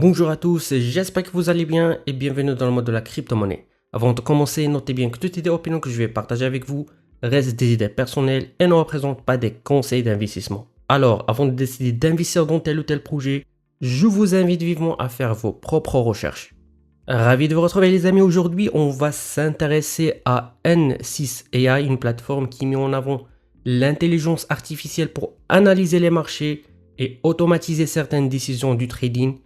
Bonjour à tous, j'espère que vous allez bien et bienvenue dans le mode de la crypto-monnaie. Avant de commencer, notez bien que toutes les opinions que je vais partager avec vous restent des idées personnelles et ne représentent pas des conseils d'investissement. Alors, avant de décider d'investir dans tel ou tel projet, je vous invite vivement à faire vos propres recherches. Ravi de vous retrouver les amis, aujourd'hui on va s'intéresser à N6AI, une plateforme qui met en avant l'intelligence artificielle pour analyser les marchés et automatiser certaines décisions du trading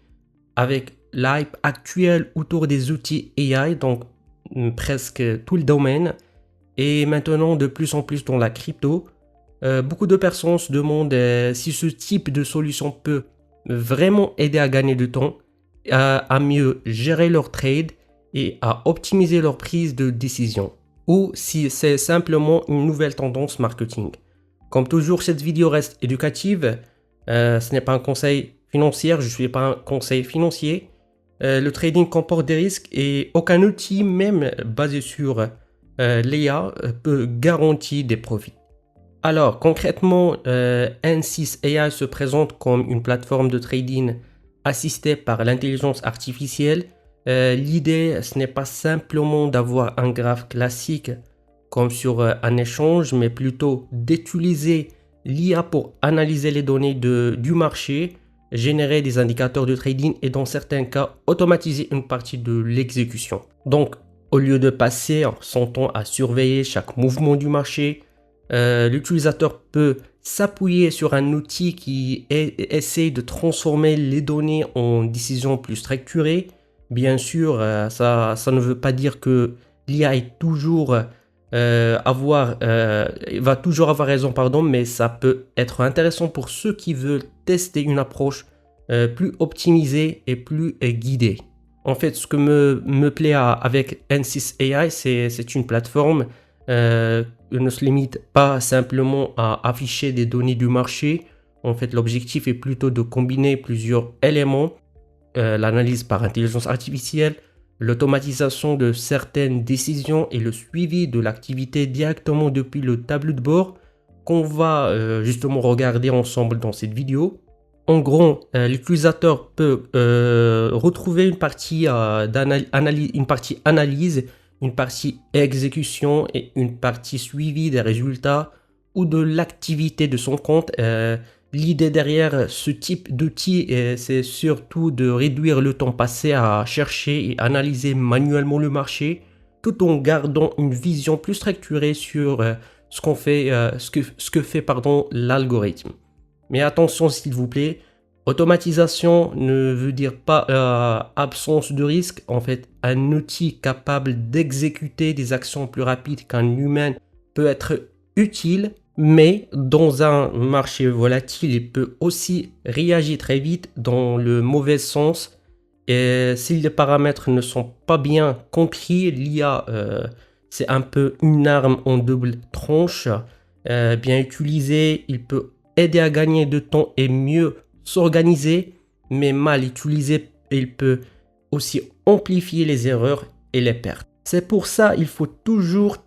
avec l'hype actuel autour des outils AI, donc presque tout le domaine, et maintenant de plus en plus dans la crypto. Beaucoup de personnes se demandent si ce type de solution peut vraiment aider à gagner du temps, à mieux gérer leur trade et à optimiser leur prise de décision, ou si c'est simplement une nouvelle tendance marketing. Comme toujours, cette vidéo reste éducative, ce n'est pas un conseil financier, je ne suis pas un conseil financier. Le trading comporte des risques et aucun outil, même basé sur l'IA, peut garantir des profits. Alors concrètement, N6AI se présente comme une plateforme de trading assistée par l'intelligence artificielle. L'idée, ce n'est pas simplement d'avoir un graphe classique comme sur un échange, mais plutôt d'utiliser l'IA pour analyser les données du marché, générer des indicateurs de trading et dans certains cas automatiser une partie de l'exécution. Donc au lieu de passer son temps à surveiller chaque mouvement du marché, l'utilisateur peut s'appuyer sur un outil qui essaie de transformer les données en décisions plus structurées. Bien sûr, ça ne veut pas dire que l'IA est toujours va toujours avoir raison, mais ça peut être intéressant pour ceux qui veulent tester une approche plus optimisée et plus guidée. En fait, ce que me plaît avec N6AI, c'est une plateforme ne se limite pas simplement à afficher des données du marché. En fait, l'objectif est plutôt de combiner plusieurs éléments, l'analyse par intelligence artificielle, l'automatisation de certaines décisions et le suivi de l'activité directement depuis le tableau de bord qu'on va justement regarder ensemble dans cette vidéo. En gros, l'utilisateur peut retrouver une partie analyse, une partie exécution et une partie suivi des résultats ou de l'activité de son compte. L'idée derrière ce type d'outil, c'est surtout de réduire le temps passé à chercher et analyser manuellement le marché, tout en gardant une vision plus structurée sur ce que fait l'algorithme. Mais attention s'il vous plaît, automatisation ne veut dire pas absence de risque. En fait, un outil capable d'exécuter des actions plus rapides qu'un humain peut être utile, mais dans un marché volatile, il peut aussi réagir très vite dans le mauvais sens. Et si les paramètres ne sont pas bien compris, l'IA, c'est un peu une arme en double tranche. Bien utilisé, il peut aider à gagner de temps et mieux s'organiser, mais mal utilisé, il peut aussi amplifier les erreurs et les pertes. C'est pour ça qu'il faut toujours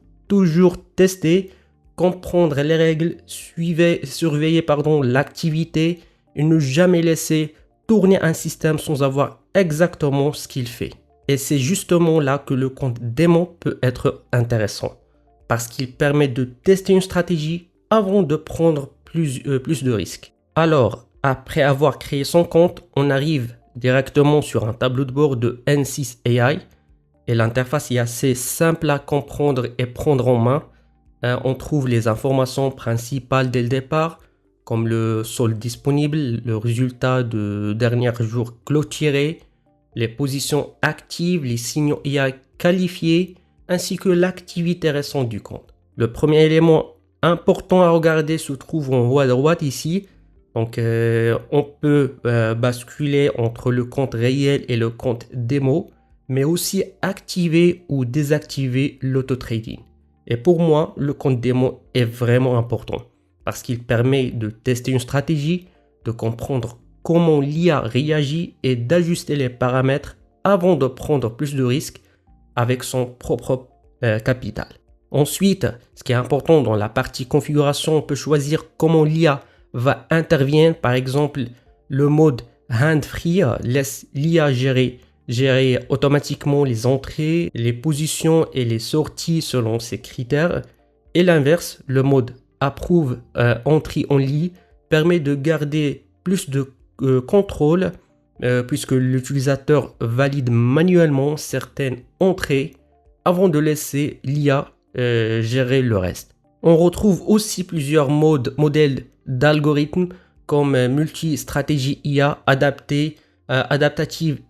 tester, comprendre les règles, surveiller l'activité et ne jamais laisser tourner un système sans avoir exactement ce qu'il fait. Et c'est justement là que le compte démon peut être intéressant, parce qu'il permet de tester une stratégie avant de prendre plus de risques. Alors, après avoir créé son compte, on arrive directement sur un tableau de bord de N6AI et l'interface est assez simple à comprendre et prendre en main. On trouve les informations principales dès le départ, comme le solde disponible, le résultat de dernier jour clôturé, les positions actives, les signaux IA qualifiés, ainsi que l'activité récente du compte. Le premier élément important à regarder se trouve en haut à droite ici. Donc on peut basculer entre le compte réel et le compte démo, mais aussi activer ou désactiver l'auto-trading. Et pour moi, le compte démo est vraiment important parce qu'il permet de tester une stratégie, de comprendre comment l'IA réagit et d'ajuster les paramètres avant de prendre plus de risques avec son propre capital. Ensuite, ce qui est important dans la partie configuration, on peut choisir comment l'IA va intervenir, par exemple le mode Handfree laisse l'IA gérer automatiquement les entrées, les positions et les sorties selon ses critères. Et l'inverse, le mode Approve Entry Only permet de garder plus de contrôle puisque l'utilisateur valide manuellement certaines entrées avant de laisser l'IA gérer le reste. On retrouve aussi plusieurs modèles d'algorithmes comme multi-stratégie IA, adaptative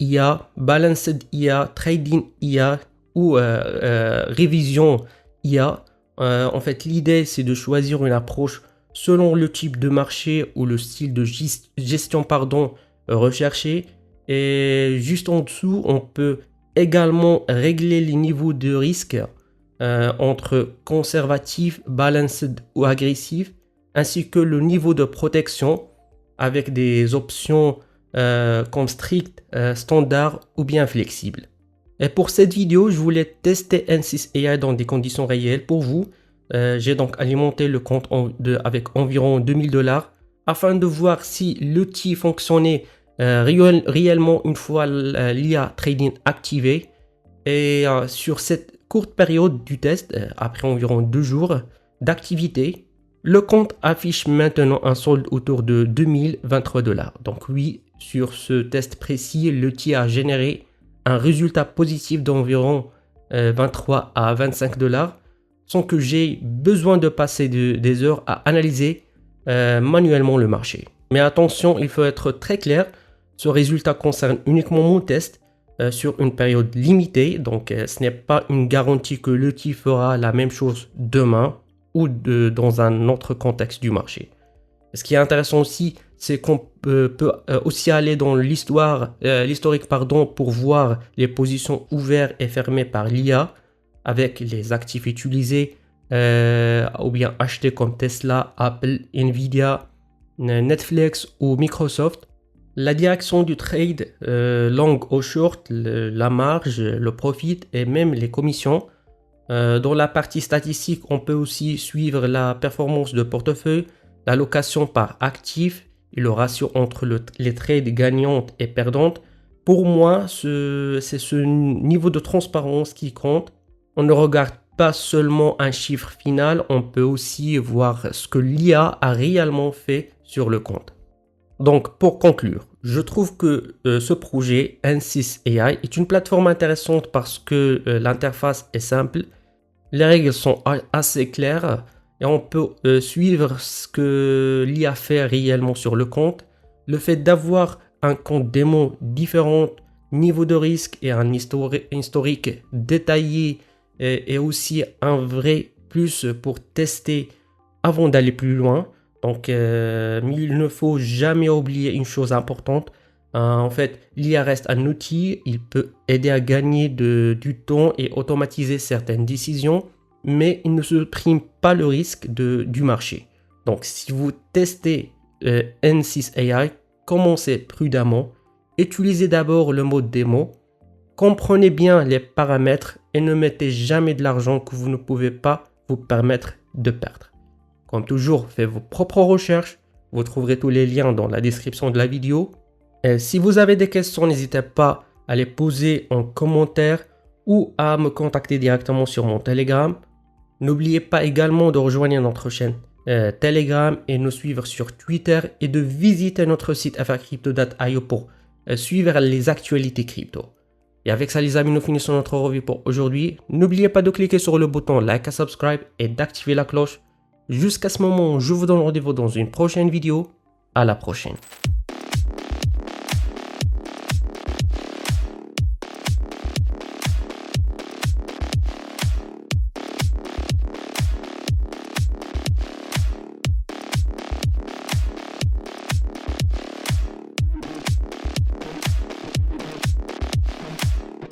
IA, balanced IA, trading IA ou révision IA. En fait, l'idée, c'est de choisir une approche selon le type de marché ou le style de gestion recherché. Et juste en dessous, on peut également régler les niveaux de risque entre conservatif, balanced ou agressif, ainsi que le niveau de protection avec des options comme strict, standard ou bien flexible. Et pour cette vidéo, je voulais tester N6 AI dans des conditions réelles pour vous. J'ai donc alimenté le compte avec environ 2000 $ afin de voir si l'outil fonctionnait réellement une fois l'IA Trading activé. Et sur cette courte période du test, après environ 2 jours d'activité, le compte affiche maintenant un solde autour de 2023 $. Donc oui, sur ce test précis, l'outil a généré un résultat positif d'environ 23 à 25 $ sans que j'ai besoin de passer des heures à analyser manuellement le marché. Mais attention, il faut être très clair, ce résultat concerne uniquement mon test sur une période limitée, donc ce n'est pas une garantie que l'outil fera la même chose demain ou dans un autre contexte du marché. Ce qui est intéressant aussi, c'est qu'on peut aussi aller dans l'historique pour voir les positions ouvertes et fermées par l'IA avec les actifs utilisés ou bien achetés comme Tesla, Apple, Nvidia, Netflix ou Microsoft. La direction du trade, long ou short, la marge, le profit et même les commissions. Dans la partie statistique, on peut aussi suivre la performance de portefeuille, l'allocation par actif et le ratio entre les trades gagnantes et perdantes. Pour moi, c'est ce niveau de transparence qui compte. On ne regarde pas seulement un chiffre final, on peut aussi voir ce que l'IA a réellement fait sur le compte. Donc, pour conclure, je trouve que ce projet N6 AI est une plateforme intéressante parce que l'interface est simple, les règles sont assez claires et on peut suivre ce que l'IA fait réellement sur le compte. Le fait d'avoir un compte démo différent, niveau de risque et un historique détaillé est aussi un vrai plus pour tester avant d'aller plus loin. Donc, il ne faut jamais oublier une chose importante. En fait, l'IA reste un outil, il peut aider à gagner du temps et automatiser certaines décisions, mais il ne supprime pas le risque du marché. Donc, si vous testez N6 AI, commencez prudemment, utilisez d'abord le mode démo, comprenez bien les paramètres et ne mettez jamais de l'argent que vous ne pouvez pas vous permettre de perdre. Comme toujours, faites vos propres recherches. Vous trouverez tous les liens dans la description de la vidéo. Et si vous avez des questions, n'hésitez pas à les poser en commentaire ou à me contacter directement sur mon Telegram. N'oubliez pas également de rejoindre notre chaîne Telegram et nous suivre sur Twitter et de visiter notre site frcrypto.io pour suivre les actualités crypto. Et avec ça les amis, nous finissons notre revue pour aujourd'hui. N'oubliez pas de cliquer sur le bouton like et subscribe et d'activer la cloche. Jusqu'à ce moment, je vous donne rendez-vous dans une prochaine vidéo. À la prochaine.